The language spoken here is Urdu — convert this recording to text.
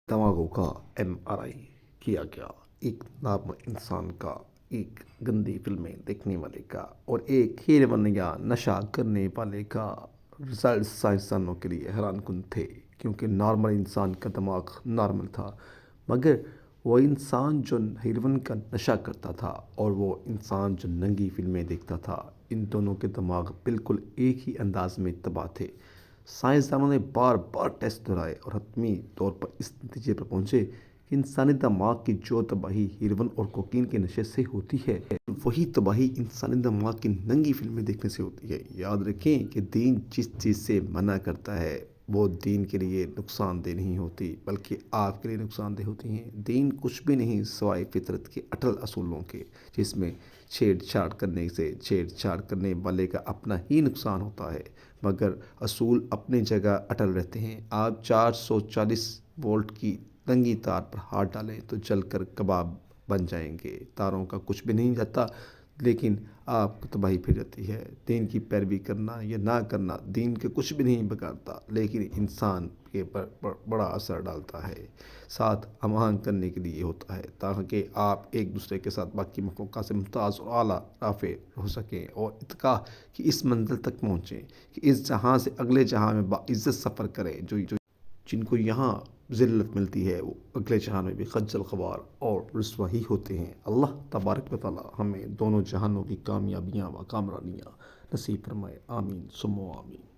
دماغوں کا MRI کیا گیا، ایک نارمل انسان کا، ایک گندی فلمیں دیکھنے والے کا اور ایک ہیروین یا نشہ کرنے والے کا رزلٹ سائنسدانوں کے لیے حیران کن تھے، کیونکہ نارمل انسان کا دماغ نارمل تھا، مگر وہ انسان جو ہیروین کا نشہ کرتا تھا اور وہ انسان جو ننگی فلمیں دیکھتا تھا، ان دونوں کے دماغ بالکل ایک ہی انداز میں تباہ تھے۔ سائنسدانوں نے بار بار ٹیسٹ دہرائے اور حتمی طور پر اس نتیجے پر پہنچے کہ انسانی دماغ کی جو تباہی ہیروین اور کوکین کے نشے سے ہوتی ہے، وہی تباہی انسانی دماغ کی ننگی فلمیں دیکھنے سے ہوتی ہے۔ یاد رکھیں کہ دین جس چیز سے منع کرتا ہے وہ دین کے لیے نقصان دہ نہیں ہوتی، بلکہ آپ کے لیے نقصان دہ ہوتی ہیں۔ دین کچھ بھی نہیں سوائے فطرت کے اٹل اصولوں کے، جس میں چھیڑ چھاڑ کرنے والے کا اپنا ہی نقصان ہوتا ہے، مگر اصول اپنی جگہ اٹل رہتے ہیں۔ آپ 440 وولٹ کی ننگی تار پر ہاتھ ڈالیں تو جل کر کباب بن جائیں گے۔ تاروں کا کچھ بھی نہیں جاتا، لیکن آپ کو تباہی پھر جاتی ہے۔ دین کی پیروی کرنا یا نہ کرنا دین کے کچھ بھی نہیں بگاڑتا، لیکن انسان کے پر بڑا اثر ڈالتا ہے۔ ساتھ ہم آہنگ کرنے کے لیے ہوتا ہے، تاکہ آپ ایک دوسرے کے ساتھ باقی مخلوقات سے ممتاز اور اعلیٰ رافع ہو سکیں اور ارتقاء کی اس منزل تک پہنچیں کہ اس جہاں سے اگلے جہاں میں باعزت سفر کریں۔ جن کو یہاں ذلت ملتی ہے وہ اگلے جہان میں بھی خجل خوار اور رسوا ہی ہوتے ہیں۔ اللہ تبارک و تعالی ہمیں دونوں جہانوں کی کامیابیاں و کامرانیاں نصیب فرمائے، آمین ثم آمین۔